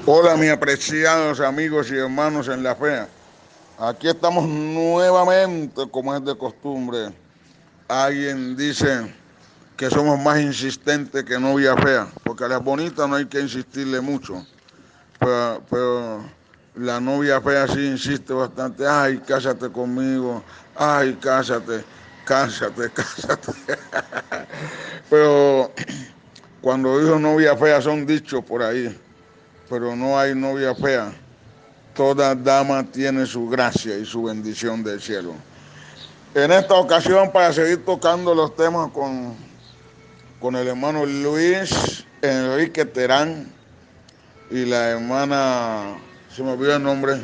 Hola, mis apreciados amigos y hermanos en la fe. Aquí estamos nuevamente, como es de costumbre. Alguien dice que somos más insistentes que novia fea, porque a las bonitas no hay que insistirle mucho, pero la novia fea sí insiste bastante. Ay, cásate conmigo, ay, cásate, cásate, cásate. Pero cuando dijo novia fea son dichos por ahí, pero no hay novia fea. Toda dama tiene su gracia y su bendición del cielo. En esta ocasión, para seguir tocando los temas con el hermano Luis Enrique Terán y la hermana, se me olvidó el nombre,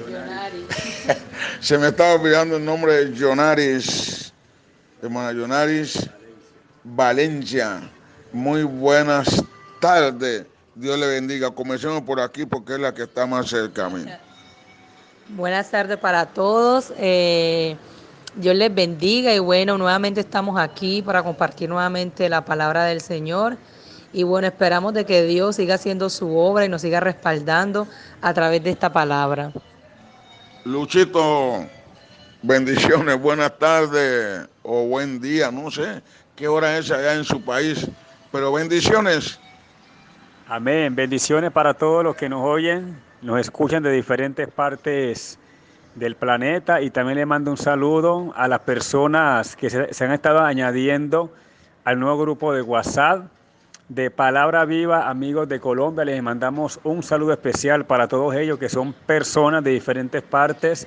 se me estaba olvidando el nombre de Yonaris, hermana Yonaris Valencia. Muy buenas tardes, Dios le bendiga. Comencemos por aquí porque es la que está más cerca a mí. Buenas tardes para todos. Dios les bendiga y bueno, nuevamente estamos aquí para compartir nuevamente la palabra del Señor. Y bueno, esperamos de que Dios siga haciendo su obra y nos siga respaldando a través de esta palabra. Luchito, bendiciones, buenas tardes o buen día, no sé qué hora es allá en su país, pero bendiciones. Amén. Bendiciones para todos los que nos oyen, nos escuchan de diferentes partes del planeta y también le mando un saludo a las personas que se han estado añadiendo al nuevo grupo de WhatsApp de Palabra Viva, amigos de Colombia. Les mandamos un saludo especial para todos ellos que son personas de diferentes partes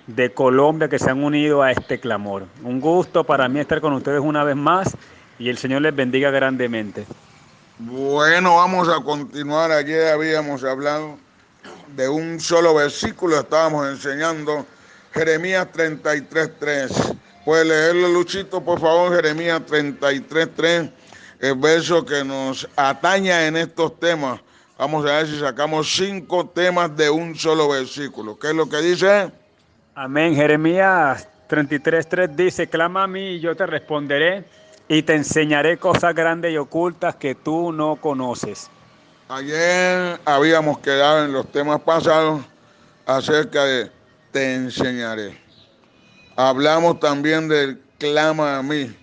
de Colombia que se han unido a este clamor. Un gusto para mí estar con ustedes una vez más y el Señor les bendiga grandemente. Bueno, vamos a continuar. Ayer habíamos hablado de un solo versículo, estábamos enseñando Jeremías 33:3. ¿Puede leerlo, Luchito, por favor? Jeremías 33:3, el verso que nos ataña en estos temas. Vamos a ver si sacamos 5 temas de un solo versículo. ¿Qué es lo que dice? Amén. Jeremías 33:3 dice, clama a mí y yo te responderé y te enseñaré cosas grandes y ocultas que tú no conoces. Ayer habíamos quedado en los temas pasados acerca de te enseñaré. Hablamos también del clama a mí,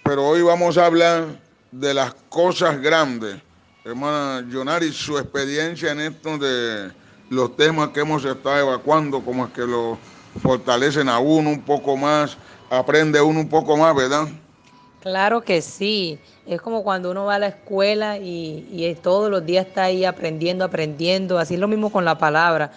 pero hoy vamos a hablar de las cosas grandes. Hermana Yonari, su experiencia en esto de los temas que hemos estado evacuando, como es que lo fortalecen a uno un poco más, aprende uno un poco más, ¿verdad? Claro que sí, es como cuando uno va a la escuela y todos los días está ahí aprendiendo, así es lo mismo con la palabra.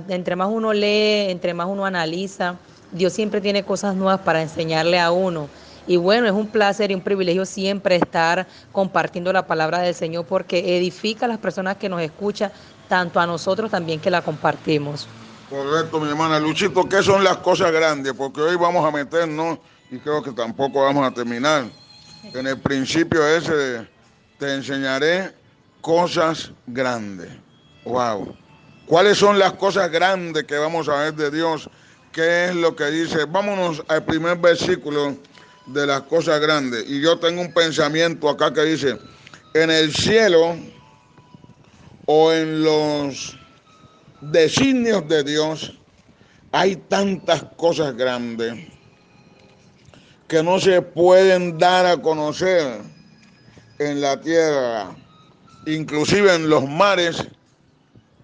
Entre más uno lee, entre más uno analiza, Dios siempre tiene cosas nuevas para enseñarle a uno. Y bueno, es un placer y un privilegio siempre estar compartiendo la palabra del Señor porque edifica a las personas que nos escuchan, tanto a nosotros también que la compartimos. Correcto, mi hermana Luchito, ¿qué son las cosas grandes? Porque hoy vamos a meternos, y creo que tampoco vamos a terminar, en el principio ese de te enseñaré cosas grandes. Wow. ¿Cuáles son las cosas grandes que vamos a ver de Dios? ¿Qué es lo que dice? Vámonos al primer versículo de las cosas grandes. Y yo tengo un pensamiento acá que dice, en el cielo o en los designios de Dios hay tantas cosas grandes que no se pueden dar a conocer en la tierra, inclusive en los mares.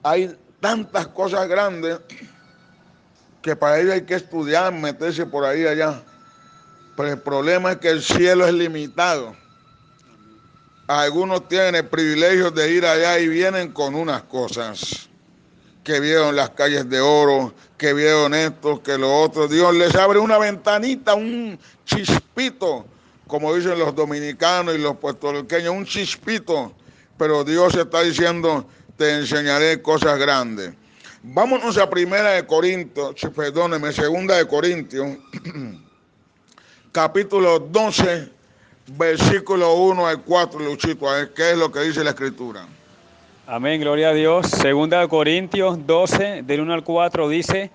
Hay tantas cosas grandes que para ello hay que estudiar, meterse por ahí allá. Pero el problema es que el cielo es limitado. Algunos tienen el privilegio de ir allá y vienen con unas cosas, que vieron las calles de oro, que vieron esto, que lo otro. Dios les abre una ventanita, un chispito, como dicen los dominicanos y los puertorriqueños, un chispito. Pero Dios está diciendo, te enseñaré cosas grandes. Vámonos a Primera de Corintios, perdóneme, Segunda de Corintios, capítulo 12, versículo 1 al 4, Luchito, a ver qué es lo que dice la Escritura. Amén, gloria a Dios. Segunda de Corintios 12, del 1 al 4 dice,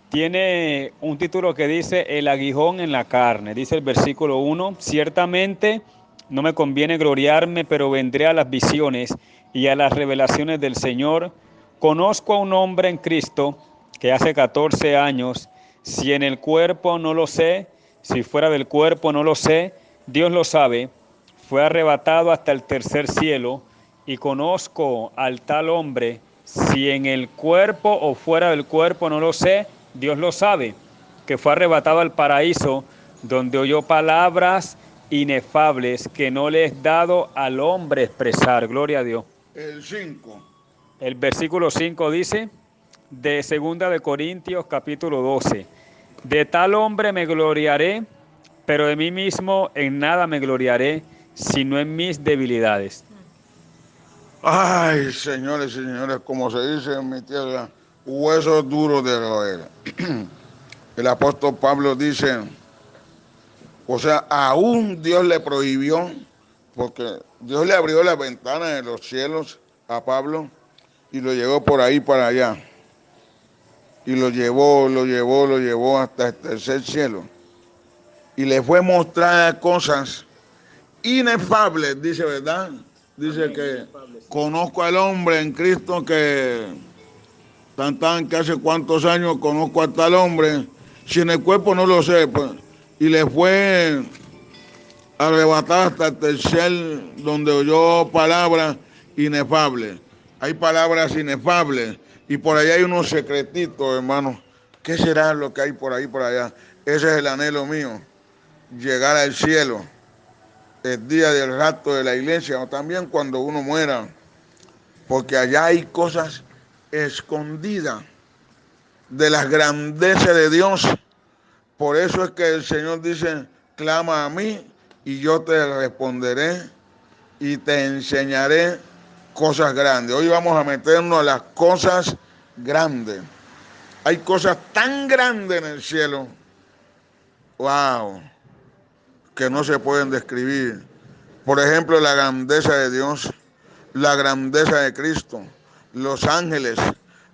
tiene un título que dice el aguijón en la carne. Dice el versículo 1, ciertamente no me conviene gloriarme, pero vendré a las visiones y a las revelaciones del Señor. Conozco a un hombre en Cristo que hace 14 años, si en el cuerpo no lo sé, si fuera del cuerpo no lo sé, Dios lo sabe, fue arrebatado hasta el tercer cielo, y conozco al tal hombre, si en el cuerpo o fuera del cuerpo no lo sé, Dios lo sabe, que fue arrebatado al paraíso, donde oyó palabras inefables que no le es dado al hombre expresar. Gloria a Dios. El 5. El versículo 5 dice, de 2 Corintios capítulo 12, de tal hombre me gloriaré, pero de mí mismo en nada me gloriaré, sino en mis debilidades. Ay, señores y señores, como se dice en mi tierra, huesos duros de roer. El apóstol Pablo dice, o sea, aún Dios le prohibió, porque Dios le abrió las ventanas de los cielos a Pablo y lo llevó por ahí para allá. Y lo llevó hasta el tercer cielo. Y le fue mostrada cosas inefables, dice, ¿verdad? Dice que conozco al hombre en Cristo que que hace cuántos años conozco a tal hombre, si en el cuerpo no lo sé, pues, y le fue arrebatado hasta el tercer, donde oyó palabras inefables. Hay palabras inefables y por allá hay unos secretitos, hermano. ¿Qué será lo que hay por ahí, por allá? Ese es el anhelo mío, llegar al cielo, el día del rapto de la iglesia, o también cuando uno muera, porque allá hay cosas escondidas de las grandezas de Dios. Por eso es que el Señor dice, clama a mí y yo te responderé y te enseñaré cosas grandes. Hoy vamos a meternos a las cosas grandes. Hay cosas tan grandes en el cielo, wow, que no se pueden describir. Por ejemplo, la grandeza de Dios, la grandeza de Cristo, los ángeles.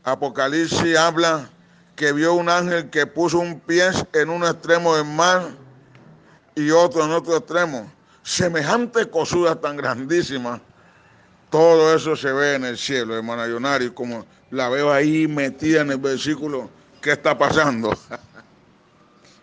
Apocalipsis habla que vio un ángel que puso un pie en un extremo del mar y otro en otro extremo. Semejante cosura tan grandísima. Todo eso se ve en el cielo, hermana Yonari, como la veo ahí metida en el versículo. ¿Qué está pasando?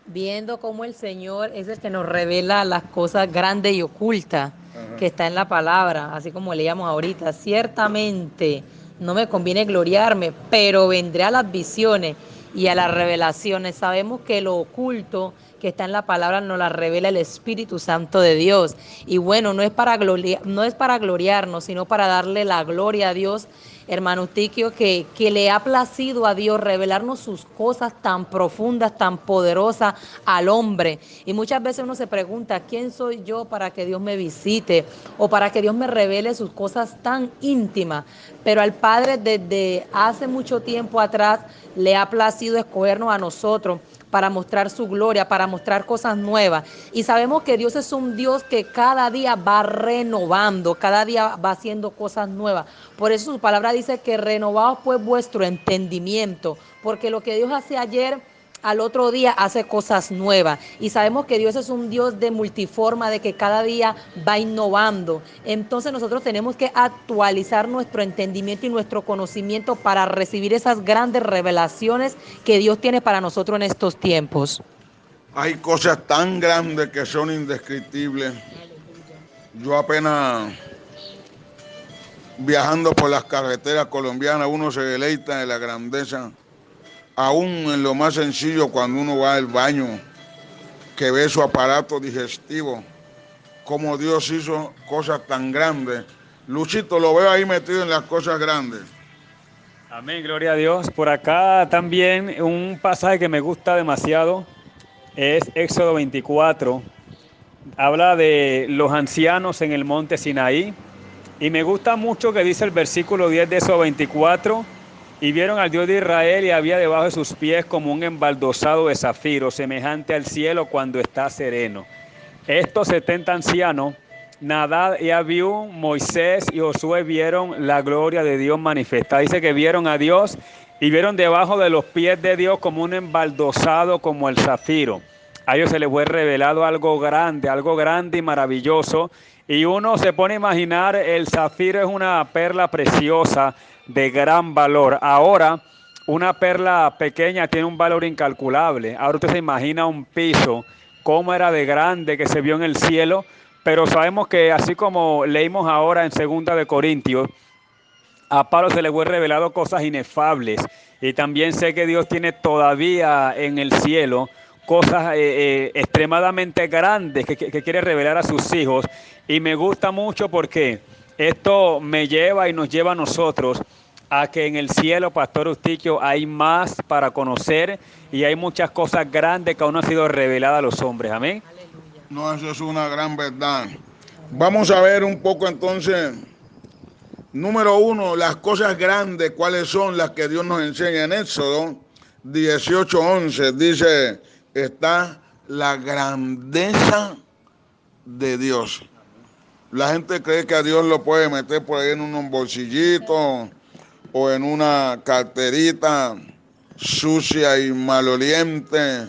Viendo cómo el Señor es el que nos revela las cosas grandes y ocultas que está en la palabra, así como leíamos ahorita. Ciertamente no me conviene gloriarme, pero vendré a las visiones y a las revelaciones. Sabemos que lo oculto que está en la palabra nos la revela el Espíritu Santo de Dios. Y bueno, no es para gloriarnos, sino para darle la gloria a Dios, hermano Tiquio, que le ha placido a Dios revelarnos sus cosas tan profundas, tan poderosas al hombre. Y muchas veces uno se pregunta, ¿quién soy yo para que Dios me visite o para que Dios me revele sus cosas tan íntimas? Pero al Padre desde hace mucho tiempo atrás le ha placido escogernos a nosotros para mostrar su gloria, para mostrar cosas nuevas. Y sabemos que Dios es un Dios que cada día va renovando, cada día va haciendo cosas nuevas. Por eso su palabra dice que renovaos pues vuestro entendimiento, porque lo que Dios hace ayer, al otro día hace cosas nuevas. Y sabemos que Dios es un Dios de multiforma, de que cada día va innovando. Entonces nosotros tenemos que actualizar nuestro entendimiento y nuestro conocimiento para recibir esas grandes revelaciones que Dios tiene para nosotros en estos tiempos. Hay cosas tan grandes que son indescriptibles. Yo apenas viajando por las carreteras colombianas, uno se deleita de la grandeza. Aún en lo más sencillo, cuando uno va al baño, que ve su aparato digestivo, cómo Dios hizo cosas tan grandes. Luchito, lo veo ahí metido en las cosas grandes. Amén, gloria a Dios. Por acá también un pasaje que me gusta demasiado es Éxodo 24. Habla de los ancianos en el monte Sinaí. Y me gusta mucho que dice el versículo 10 de Éxodo 24. Y vieron al Dios de Israel y había debajo de sus pies como un embaldosado de zafiro, semejante al cielo cuando está sereno. Estos 70 ancianos, Nadab y Abiú, Moisés y Josué vieron la gloria de Dios manifestada. Dice que vieron a Dios y vieron debajo de los pies de Dios como un embaldosado como el zafiro. A ellos se les fue revelado algo grande y maravilloso. Y uno se pone a imaginar, el zafiro es una perla preciosa de gran valor. Ahora, una perla pequeña tiene un valor incalculable. Ahora usted se imagina un piso, cómo era de grande que se vio en el cielo, pero sabemos que así como leímos ahora en 2 Corintios, a Pablo se le fue revelado cosas inefables, y también sé que Dios tiene todavía en el cielo cosas extremadamente grandes que quiere revelar a sus hijos, y me gusta mucho porque esto me lleva y nos lleva a nosotros a que en el cielo, Pastor Eustiquio, hay más para conocer y hay muchas cosas grandes que aún no han sido reveladas a los hombres. Amén. No, eso es una gran verdad. Vamos a ver un poco entonces. Número 1, las cosas grandes, ¿cuáles son las que Dios nos enseña? En Éxodo 18:11 dice, está la grandeza de Dios. La gente cree que a Dios lo puede meter por ahí en un bolsillito o en una carterita sucia y maloliente,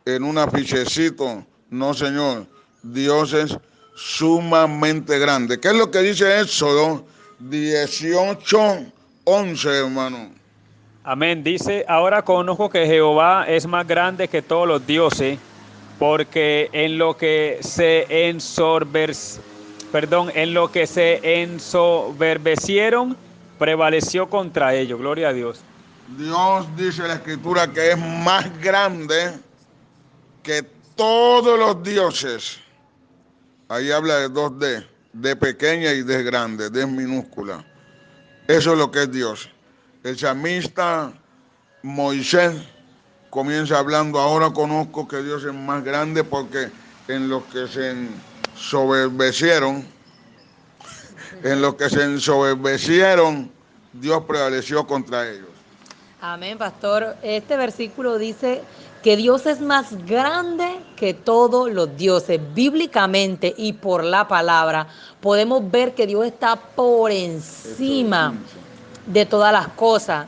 en un afichecito. No, Señor, Dios es sumamente grande. ¿Qué es lo que dice Éxodo 18:11, hermano? Amén. Dice, ahora conozco que Jehová es más grande que todos los dioses, porque en lo que se ensoberbecieron, prevaleció contra ellos. Gloria a Dios. Dios dice en la Escritura que es más grande que todos los dioses. Ahí habla de 2D, de pequeña y de grande, de minúscula. Eso es lo que es Dios. El salmista Moisés comienza hablando, ahora conozco que Dios es más grande, porque en los que se ensoberbecieron, Dios prevaleció contra ellos. Amén, pastor. Este versículo dice que Dios es más grande que todos los dioses. Bíblicamente y por la palabra podemos ver que Dios está por encima de todas las cosas.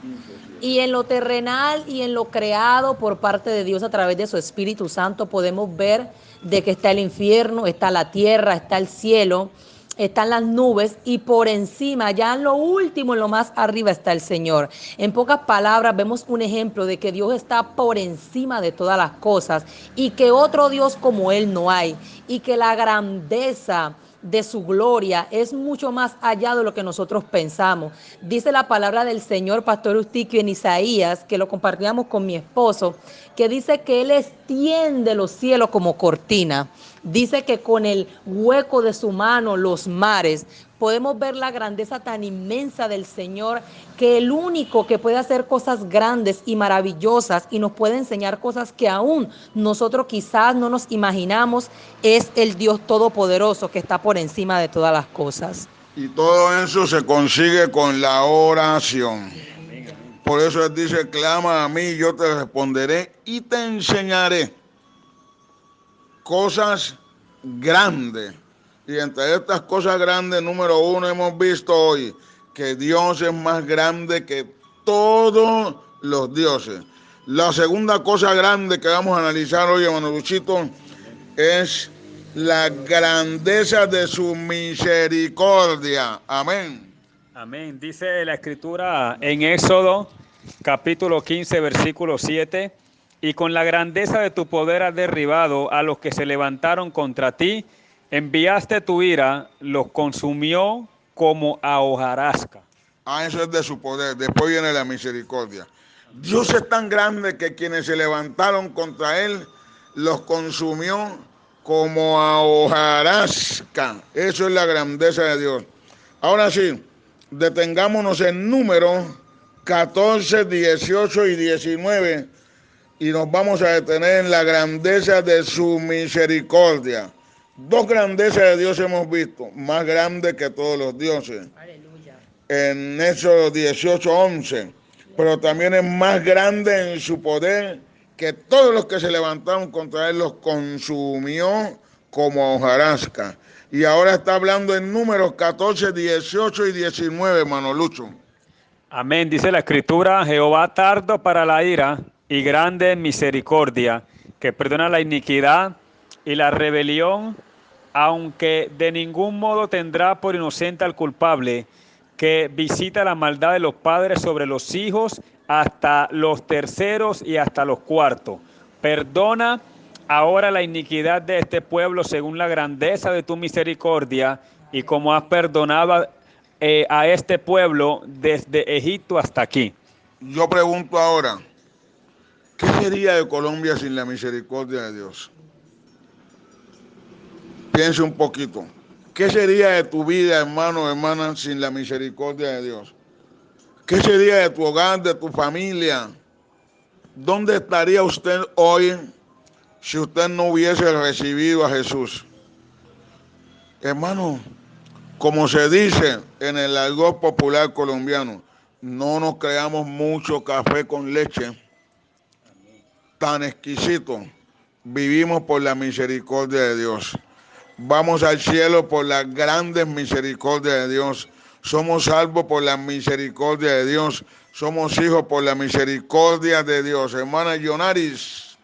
Y en lo terrenal y en lo creado por parte de Dios a través de su Espíritu Santo podemos ver de que está el infierno, está la tierra, está el cielo, están las nubes, y por encima, ya en lo último, en lo más arriba, está el Señor. En pocas palabras, vemos un ejemplo de que Dios está por encima de todas las cosas y que otro Dios como Él no hay, y que la grandeza de su gloria es mucho más allá de lo que nosotros pensamos. Dice la palabra del Señor, Pastor Eustiquio, en Isaías, que lo compartíamos con mi esposo, que dice que Él extiende los cielos como cortina. Dice que con el hueco de su mano los mares. Podemos ver la grandeza tan inmensa del Señor, que el único que puede hacer cosas grandes y maravillosas y nos puede enseñar cosas que aún nosotros quizás no nos imaginamos, es el Dios Todopoderoso que está por encima de todas las cosas. Y todo eso se consigue con la oración. Por eso Él dice, clama a mí, yo te responderé y te enseñaré cosas grandes. Y entre estas cosas grandes, número 1, hemos visto hoy que Dios es más grande que todos los dioses. La segunda cosa grande que vamos a analizar hoy, hermano Luchito, es la grandeza de su misericordia. Amén. Amén. Dice la Escritura en Éxodo, capítulo 15, versículo 7, y con la grandeza de tu poder has derribado a los que se levantaron contra ti, enviaste tu ira, los consumió como a hojarasca. Eso es de su poder. Después viene la misericordia. Dios es tan grande que quienes se levantaron contra Él los consumió como a hojarasca. Eso es la grandeza de Dios. Ahora sí, detengámonos en Números 14, 18 y 19 y nos vamos a detener en la grandeza de su misericordia. Dos grandezas de Dios hemos visto, más grande que todos los dioses. Aleluya. En Éxodo 18:11, pero también es más grande en su poder, que todos los que se levantaron contra Él los consumió como hojarasca. Y ahora está hablando en Números 14, 18 y 19, hermano Lucho. Amén. Dice la Escritura, Jehová tardo para la ira y grande en misericordia, que perdona la iniquidad y la rebelión aunque de ningún modo tendrá por inocente al culpable, que visita la maldad de los padres sobre los hijos hasta los terceros y hasta los cuartos. Perdona ahora la iniquidad de este pueblo según la grandeza de tu misericordia y como has perdonado a este pueblo desde Egipto hasta aquí. Yo pregunto ahora, ¿qué sería de Colombia sin la misericordia de Dios? Piense un poquito. ¿Qué sería de tu vida, hermano o hermana, sin la misericordia de Dios? ¿Qué sería de tu hogar, de tu familia? ¿Dónde estaría usted hoy si usted no hubiese recibido a Jesús? Hermano, como se dice en el argot popular colombiano, no nos creamos mucho café con leche tan exquisito. Vivimos por la misericordia de Dios. Vamos al cielo por las grandes misericordias de Dios. Somos salvos por la misericordia de Dios. Somos hijos por la misericordia de Dios. Hermana Yonaris.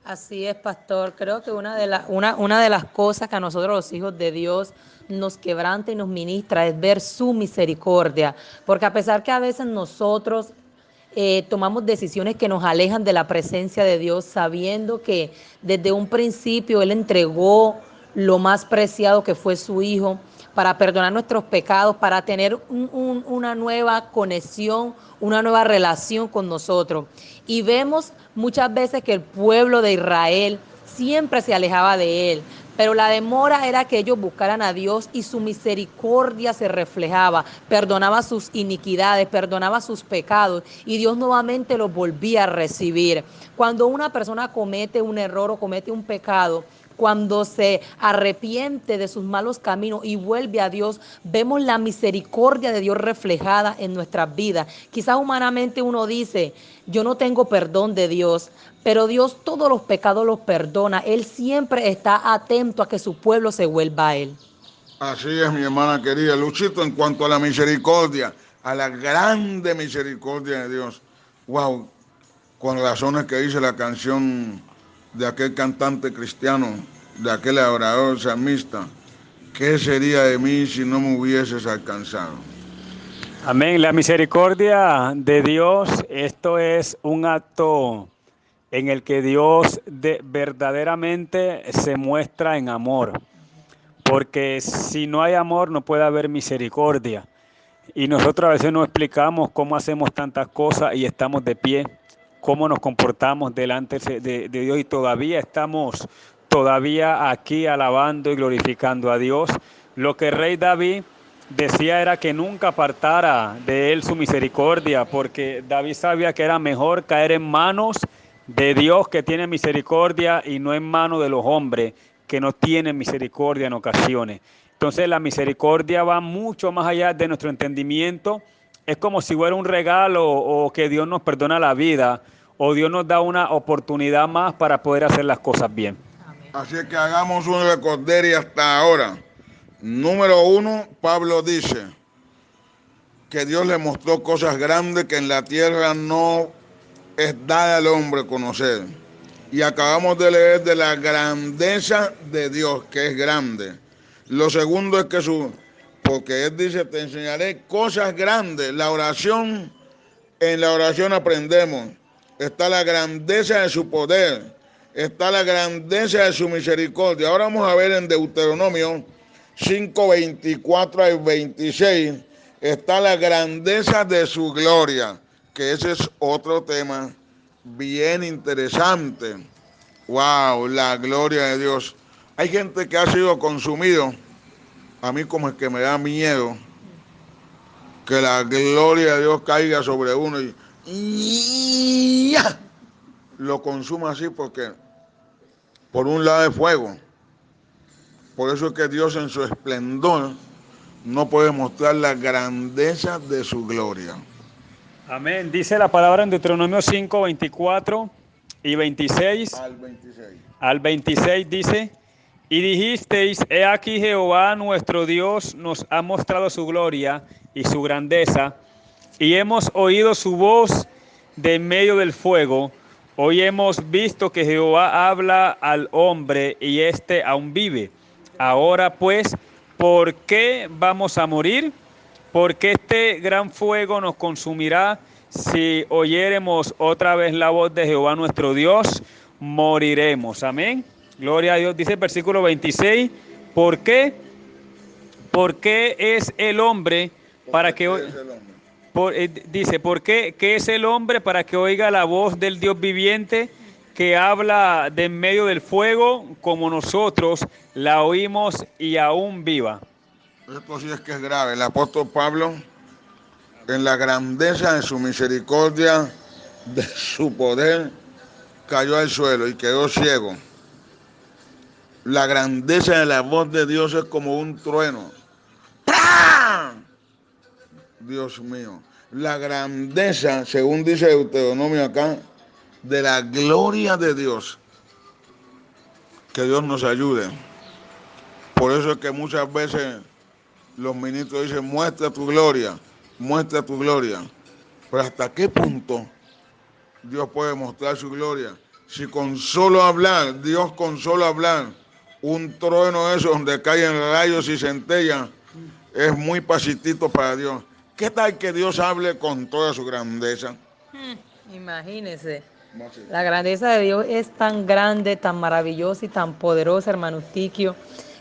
Así es, pastor. Creo que una de las cosas que a nosotros los hijos de Dios nos quebranta y nos ministra es ver su misericordia. Porque a pesar que a veces nosotros tomamos decisiones que nos alejan de la presencia de Dios, sabiendo que desde un principio Él entregó lo más preciado que fue su Hijo para perdonar nuestros pecados, para tener una nueva conexión, una nueva relación con nosotros. Y vemos muchas veces que el pueblo de Israel siempre se alejaba de Él, pero la demora era que ellos buscaran a Dios y su misericordia se reflejaba, perdonaba sus iniquidades, perdonaba sus pecados y Dios nuevamente los volvía a recibir. Cuando una persona comete un error o comete un pecado, cuando se arrepiente de sus malos caminos y vuelve a Dios, vemos la misericordia de Dios reflejada en nuestras vidas. Quizás humanamente uno dice, yo no tengo perdón de Dios, pero Dios todos los pecados los perdona. Él siempre está atento a que su pueblo se vuelva a Él. Así es, mi hermana querida. Luchito, en cuanto a la misericordia, a la grande misericordia de Dios. Wow, con razones que dice la canción de aquel cantante cristiano, de aquel adorador salmista, ¿qué sería de mí si no me hubieses alcanzado? Amén. La misericordia de Dios, esto es un acto en el que Dios verdaderamente se muestra en amor. Porque si no hay amor no puede haber misericordia. Y nosotros a veces no explicamos cómo hacemos tantas cosas y estamos de pie, cómo nos comportamos delante de Dios y todavía estamos aquí alabando y glorificando a Dios. Lo que el rey David decía era que nunca apartara de él su misericordia, porque David sabía que era mejor caer en manos de Dios que tiene misericordia y no en manos de los hombres que no tienen misericordia en ocasiones. Entonces la misericordia va mucho más allá de nuestro entendimiento. Es como si fuera un regalo o que Dios nos perdona la vida o Dios nos da una oportunidad más para poder hacer las cosas bien. Así es que hagamos un recorderio hasta ahora. Número 1, Pablo dice que Dios le mostró cosas grandes que en la tierra no es dada al hombre conocer. Y acabamos de leer de la grandeza de Dios, que es grande. Lo segundo es que porque Él dice, te enseñaré cosas grandes. En la oración aprendemos. Está la grandeza de su poder. Está la grandeza de su misericordia. Ahora vamos a ver en Deuteronomio 5, 24 al 26. Está la grandeza de su gloria, que ese es otro tema bien interesante. Wow, la gloria de Dios. Hay gente que ha sido consumido. A mí como es que me da miedo que la gloria de Dios caiga sobre uno y ¡ya! Lo consuma así porque por un lado es fuego. Por eso es que Dios en su esplendor no puede mostrar la grandeza de su gloria. Amén. Dice la palabra en Deuteronomio 5, 24 y 26. Al 26 dice, y dijisteis, he aquí Jehová nuestro Dios nos ha mostrado su gloria y su grandeza, y hemos oído su voz de en medio del fuego. Hoy hemos visto que Jehová habla al hombre y éste aún vive. Ahora pues, ¿por qué vamos a morir? Porque este gran fuego nos consumirá. Si oyéremos otra vez la voz de Jehová nuestro Dios, moriremos. Amén. Gloria a Dios. Dice el versículo 26. ¿Por qué? Porque es el hombre para que dice, ¿por qué? ¿Qué es el hombre para que oiga la voz del Dios viviente que habla de en medio del fuego como nosotros la oímos y aún viva? Esto sí es que es grave. El apóstol Pablo, en la grandeza de su misericordia, de su poder, cayó al suelo y quedó ciego. La grandeza de la voz de Dios es como un trueno. ¡Pam! Dios mío. La grandeza, según dice Deuteronomio acá, de la gloria de Dios. Que Dios nos ayude. Por eso es que muchas veces los ministros dicen, muestra tu gloria, muestra tu gloria. Pero ¿hasta qué punto Dios puede mostrar su gloria? Si con solo hablar, Dios con solo hablar, un trueno eso donde caen rayos y centellas, es muy pasitito para Dios. ¿Qué tal que Dios hable con toda su grandeza? Imagínese. La grandeza de Dios es tan grande, tan maravillosa y tan poderosa, hermano Eustiquio,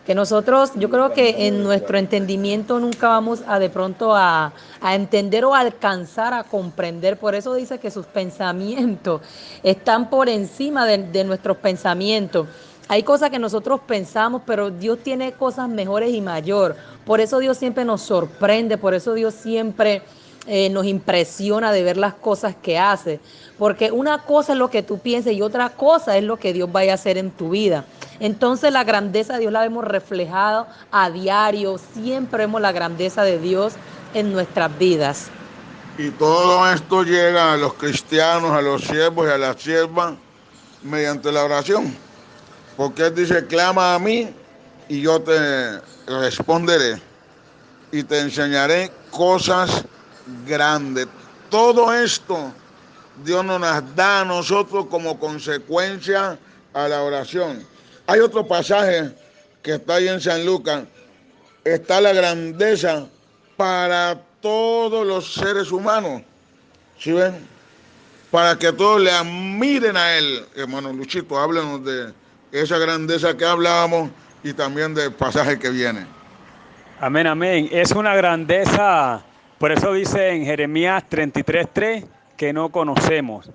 que nosotros, yo creo que en nuestro entendimiento nunca vamos a de pronto a entender o a alcanzar a comprender. Por eso dice que sus pensamientos están por encima de nuestros pensamientos. Hay cosas que nosotros pensamos, pero Dios tiene cosas mejores y mayor. Por eso Dios siempre nos sorprende, por eso Dios siempre nos impresiona de ver las cosas que hace. Porque una cosa es lo que tú piensas y otra cosa es lo que Dios vaya a hacer en tu vida. Entonces la grandeza de Dios la vemos reflejada a diario. Siempre vemos la grandeza de Dios en nuestras vidas. Y todo esto llega a los cristianos, a los siervos y a las siervas mediante la oración. Porque Él dice, clama a mí y yo te responderé y te enseñaré cosas grandes. Todo esto Dios nos las da a nosotros como consecuencia a la oración. Hay otro pasaje que está ahí en San Lucas. Está la grandeza para todos los seres humanos. ¿Sí ven? Para que todos le admiren a Él. Hermano Luchito, háblenos de esa grandeza que hablábamos y también del pasaje que viene. Amén, amén. Es una grandeza, por eso dice en Jeremías 33:3 que no conocemos.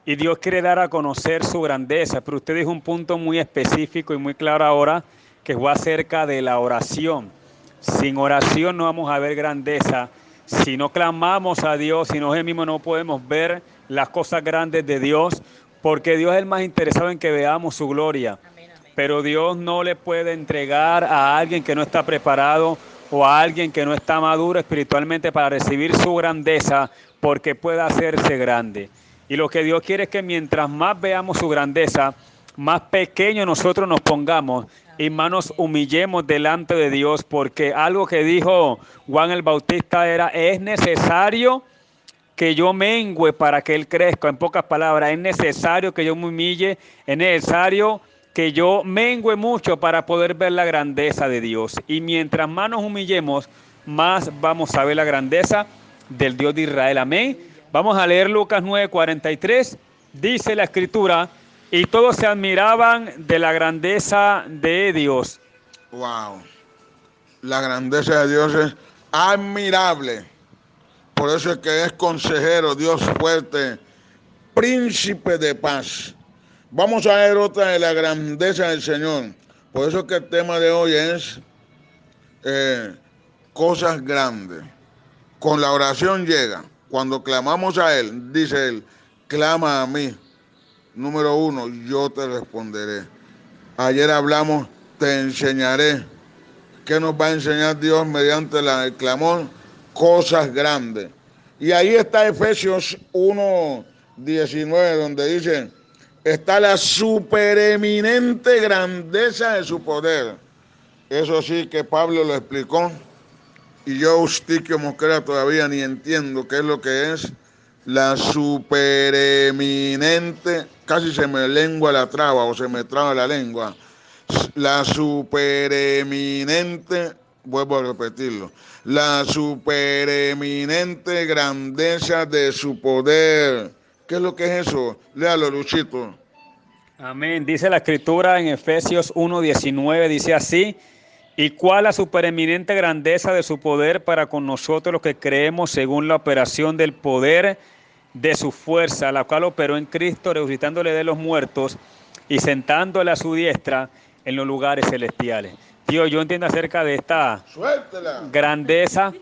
Y Dios quiere dar a conocer su grandeza. Pero usted dijo un punto muy específico y muy claro ahora, que fue acerca de la oración. Sin oración no vamos a ver grandeza. Si no clamamos a Dios, si no gemimos, no podemos ver las cosas grandes de Dios, porque Dios es el más interesado en que veamos su gloria. Pero Dios no le puede entregar a alguien que no está preparado o a alguien que no está maduro espiritualmente para recibir su grandeza, porque pueda hacerse grande. Y lo que Dios quiere es que mientras más veamos su grandeza, más pequeños nosotros nos pongamos y más nos humillemos delante de Dios, porque algo que dijo Juan el Bautista era, es necesario que yo mengüe para que Él crezca. En pocas palabras, es necesario que yo me humille, es necesario que yo mengüe mucho para poder ver la grandeza de Dios. Y mientras más nos humillemos, más vamos a ver la grandeza del Dios de Israel. Amén. Vamos a leer Lucas 9:43. Dice la Escritura, y todos se admiraban de la grandeza de Dios. Wow. La grandeza de Dios es admirable. Por eso es que es consejero, Dios fuerte, príncipe de paz. Vamos a ver otra de la grandeza del Señor. Por eso es que el tema de hoy es cosas grandes. Con la oración llega. Cuando clamamos a Él, dice Él, clama a mí. Número 1, yo te responderé. Ayer hablamos, te enseñaré. ¿Qué nos va a enseñar Dios mediante el clamor? Cosas grandes. Y ahí está Efesios 1:19, donde dice, está la supereminente grandeza de su poder. Eso sí que Pablo lo explicó, y yo, Eustiquio Mosquera, todavía ni entiendo qué es lo que es la supereminente, casi se me lengua la traba o se me traba la lengua, la supereminente, vuelvo a repetirlo, la supereminente grandeza de su poder. ¿Qué es lo que es eso? Léalo, Luchito. Amén. Dice la Escritura en Efesios 1:19, dice así: ¿y cuál la supereminente grandeza de su poder para con nosotros los que creemos según la operación del poder de su fuerza, la cual operó en Cristo, resucitándole de los muertos y sentándole a su diestra en los lugares celestiales? Tío, yo entiendo acerca de esta Suéltela. grandeza,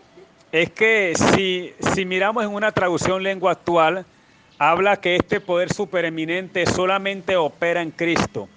es que si miramos en una traducción lengua actual, habla que este poder supereminente solamente opera en Cristo.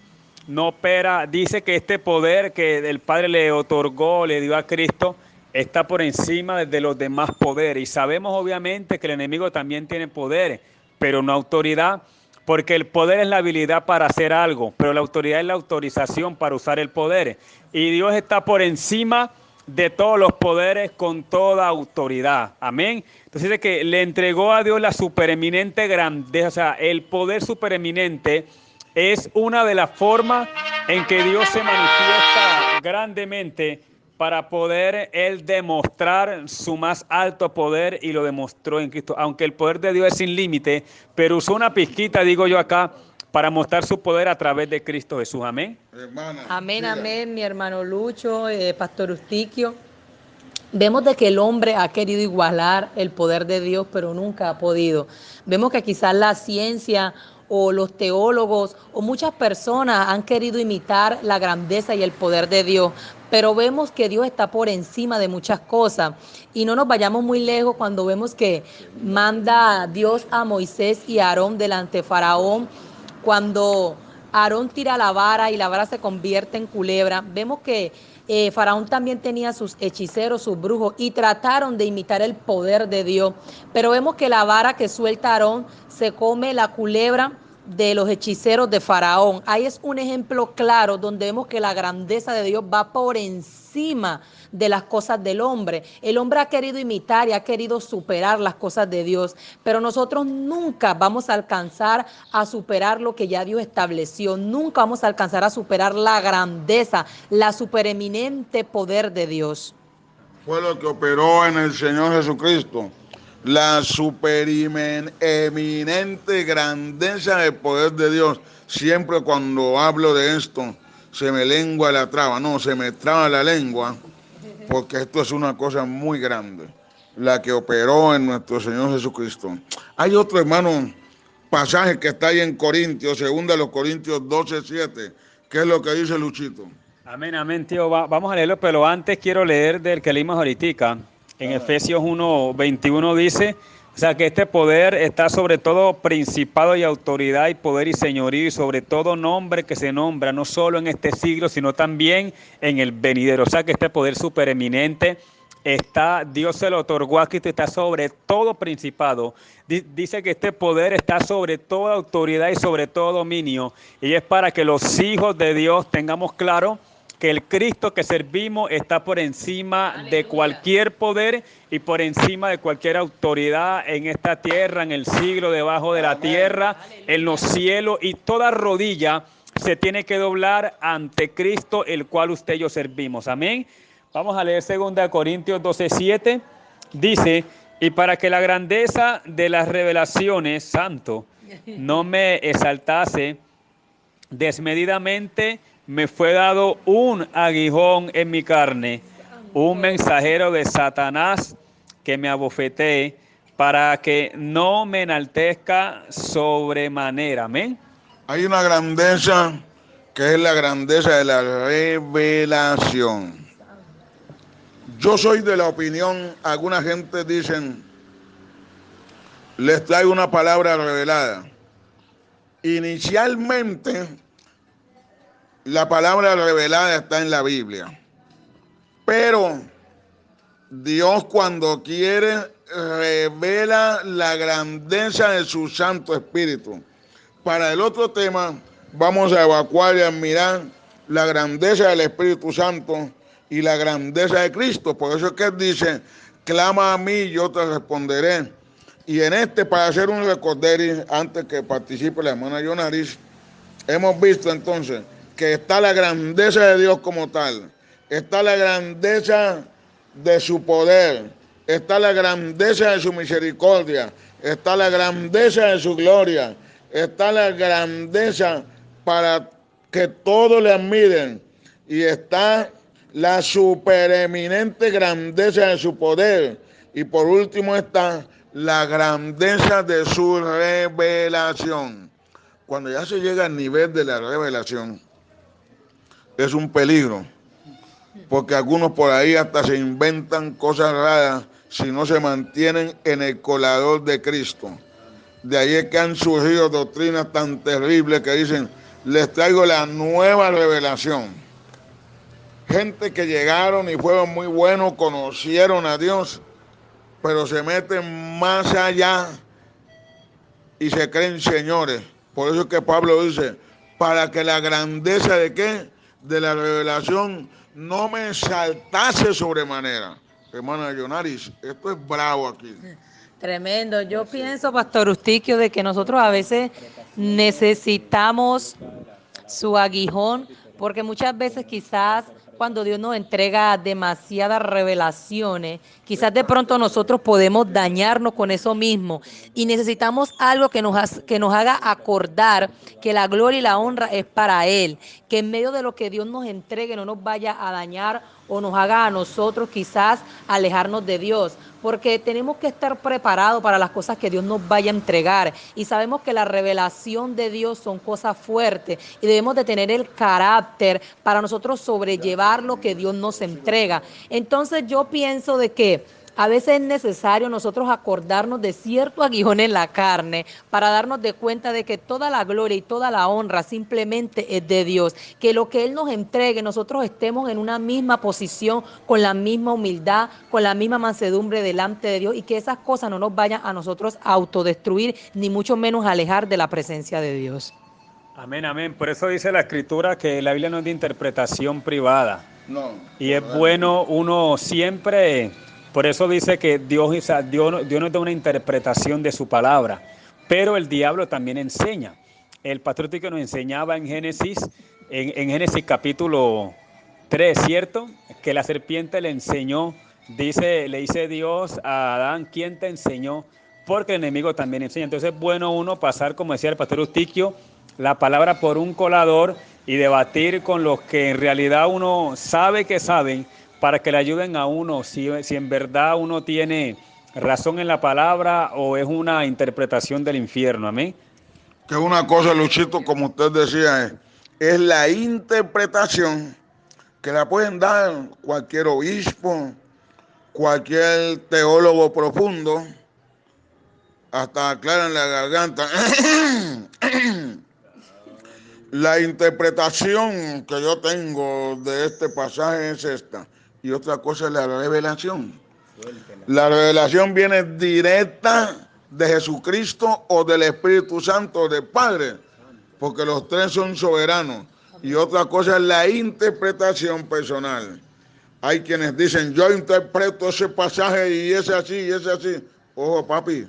No opera, dice que este poder que el Padre le otorgó, le dio a Cristo, está por encima de los demás poderes. Y sabemos obviamente que el enemigo también tiene poder, pero no autoridad, porque el poder es la habilidad para hacer algo, pero la autoridad es la autorización para usar el poder. Y Dios está por encima de todos los poderes con toda autoridad. Amén. Entonces dice que le entregó a Dios la supereminente grandeza, o sea, el poder supereminente es una de las formas en que Dios se manifiesta grandemente para poder Él demostrar su más alto poder, y lo demostró en Cristo. Aunque el poder de Dios es sin límite, pero usó una pizquita, digo yo acá, para mostrar su poder a través de Cristo Jesús. Amén. Hermana, Amén, diga. amén, mi hermano Lucho, Pastor Eustiquio. Vemos de que el hombre ha querido igualar el poder de Dios, pero nunca ha podido. Vemos que quizás la ciencia o los teólogos o muchas personas han querido imitar la grandeza y el poder de Dios, pero vemos que Dios está por encima de muchas cosas. Y no nos vayamos muy lejos cuando vemos que manda Dios a Moisés y a Aarón delante de Faraón, cuando Aarón tira la vara y la vara se convierte en culebra. Vemos que Faraón también tenía sus hechiceros, sus brujos, y trataron de imitar el poder de Dios. Pero vemos que la vara que suelta Aarón se come la culebra de los hechiceros de Faraón. Ahí es un ejemplo claro donde vemos que la grandeza de Dios va por encima de las cosas del hombre. El hombre ha querido imitar y ha querido superar las cosas de Dios, pero nosotros nunca vamos a alcanzar a superar lo que ya Dios estableció. Nunca vamos a alcanzar a superar la grandeza, la supereminente poder de Dios. Fue lo que operó en el Señor Jesucristo. La supereminente grandeza del poder de Dios. Siempre cuando hablo de esto, se me lengua la traba. No, se me traba la lengua, porque esto es una cosa muy grande, la que operó en nuestro Señor Jesucristo. Hay otro, hermano, pasaje que está ahí en Corintios, 2 Corintios 12:7. ¿Qué es lo que dice Luchito? Amén, amén, tío. Vamos a leerlo, pero antes quiero leer del que leímos ahorita. En Efesios 1:21 dice, o sea, que este poder está sobre todo principado y autoridad y poder y señorío, y sobre todo nombre que se nombra, no solo en este siglo, sino también en el venidero. O sea, que este poder supereminente está, Dios se lo otorgó a Cristo, está sobre todo principado. Dice que este poder está sobre toda autoridad y sobre todo dominio, y es para que los hijos de Dios tengamos claro que el Cristo que servimos está por encima de cualquier poder y por encima de cualquier autoridad en esta tierra, en el siglo, debajo de la tierra, en los cielos, y toda rodilla se tiene que doblar ante Cristo, el cual usted y yo servimos. Amén. Vamos a leer 2 Corintios 12:7. Dice, y para que la grandeza de las revelaciones, santo, no me exaltase desmedidamente, me fue dado un aguijón en mi carne, un mensajero de Satanás que me abofetee, para que no me enaltezca sobremanera. Amén. Hay una grandeza que es la grandeza de la revelación. Yo soy de la opinión, alguna gente dicen, les traigo una palabra revelada. Inicialmente, la palabra revelada está en la Biblia, pero Dios cuando quiere revela la grandeza de su Santo Espíritu. Para el otro tema vamos a evacuar y admirar la grandeza del Espíritu Santo y la grandeza de Cristo. Por eso es que él dice, clama a mí y yo te responderé. Y en para hacer un recorderis, antes que participe la hermana Yonaris, hemos visto entonces que está la grandeza de Dios como tal, está la grandeza de su poder, está la grandeza de su misericordia, está la grandeza de su gloria, está la grandeza para que todos le admiren, y está la supereminente grandeza de su poder, y por último está la grandeza de su revelación. Cuando ya se llega al nivel de la revelación, es un peligro, porque algunos por ahí hasta se inventan cosas raras si no se mantienen en el colador de Cristo. De ahí es que han surgido doctrinas tan terribles que dicen, les traigo la nueva revelación. Gente que llegaron y fueron muy buenos, conocieron a Dios, pero se meten más allá y se creen señores. Por eso es que Pablo dice, para que la grandeza de ¿qué? De la revelación no me saltase sobremanera. Hermana Yonaris, esto es bravo aquí. Tremendo. Yo pienso, Pastor Eustiquio, de que nosotros a veces necesitamos su aguijón, porque muchas veces quizás cuando Dios nos entrega demasiadas revelaciones, quizás de pronto nosotros podemos dañarnos con eso mismo y necesitamos algo que nos haga acordar que la gloria y la honra es para Él, que en medio de lo que Dios nos entregue no nos vaya a dañar o nos haga a nosotros quizás alejarnos de Dios, porque tenemos que estar preparados para las cosas que Dios nos vaya a entregar, y sabemos que la revelación de Dios son cosas fuertes y debemos de tener el carácter para nosotros sobrellevar lo que Dios nos entrega. Entonces yo pienso de que a veces es necesario nosotros acordarnos de cierto aguijón en la carne para darnos de cuenta de que toda la gloria y toda la honra simplemente es de Dios. Que lo que Él nos entregue, nosotros estemos en una misma posición, con la misma humildad, con la misma mansedumbre delante de Dios, y que esas cosas no nos vayan a nosotros a autodestruir, ni mucho menos alejar de la presencia de Dios. Amén, amén. Por eso dice la Escritura que la Biblia no es de interpretación privada. No. Y es bueno uno siempre, por eso dice que Dios nos da una interpretación de su palabra, pero el diablo también enseña. El pastor que nos enseñaba en Génesis capítulo 3, ¿cierto? Que la serpiente le enseñó, le dice Dios a Adán, ¿quién te enseñó? Porque el enemigo también enseña. Entonces es bueno uno pasar, como decía el pastor Eustiquio, la palabra por un colador y debatir con los que en realidad uno sabe que saben, para que le ayuden a uno si en verdad uno tiene razón en la palabra o es una interpretación del infierno. Amén. Que una cosa, Luchito, como usted decía, es la interpretación que la pueden dar cualquier obispo, cualquier teólogo profundo, hasta aclaran la garganta. La interpretación que yo tengo de este pasaje es esta, y otra cosa es la revelación. La revelación viene directa de Jesucristo o del Espíritu Santo o del Padre, porque los tres son soberanos. Y otra cosa es la interpretación personal. Hay quienes dicen, yo interpreto ese pasaje y es así, y es así. Ojo, papi,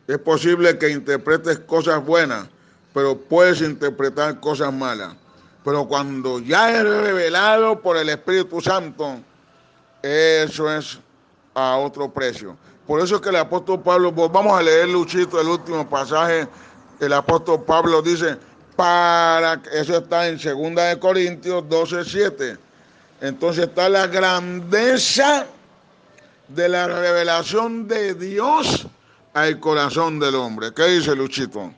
es posible que interpretes cosas buenas, pero puedes interpretar cosas malas. Pero cuando ya es revelado por el Espíritu Santo, eso es a otro precio. Por eso es que el apóstol Pablo, vamos a leer, Luchito, el último pasaje. El apóstol Pablo dice, eso está en 2 Corintios 12:7. Entonces está la grandeza de la revelación de Dios al corazón del hombre. ¿Qué dice Luchito?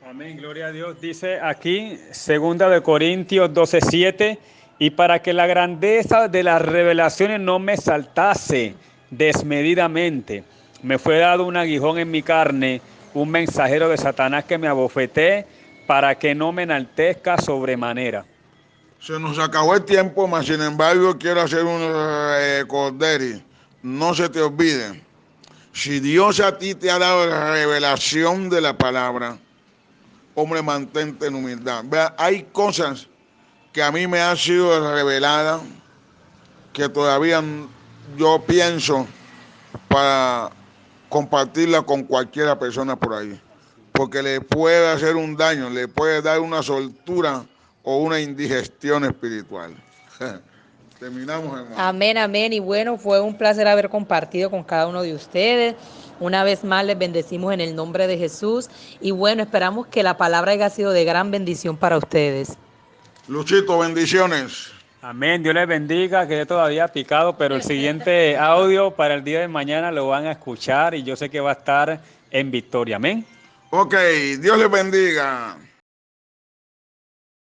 Amén, gloria a Dios. Dice aquí, 2 Corintios 12:7, y para que la grandeza de las revelaciones no me saltase desmedidamente, me fue dado un aguijón en mi carne, un mensajero de Satanás que me abofeté, para que no me enaltezca sobremanera. Se nos acabó el tiempo, mas sin embargo quiero hacer un recorderi. No se te olvide, si Dios a ti te ha dado la revelación de la palabra, hombre, mantente en humildad. Vea, hay cosas que a mí me han sido reveladas que todavía yo pienso para compartirla con cualquiera persona por ahí, porque le puede hacer un daño, le puede dar una soltura o una indigestión espiritual. Terminamos, hermano. Amén, amén. Y bueno, fue un placer haber compartido con cada uno de ustedes. Una vez más les bendecimos en el nombre de Jesús. Y bueno, esperamos que la palabra haya sido de gran bendición para ustedes. Luchito, bendiciones. Amén, Dios les bendiga, quedé todavía picado, pero el siguiente audio para el día de mañana lo van a escuchar y yo sé que va a estar en victoria. Amén. Ok, Dios les bendiga.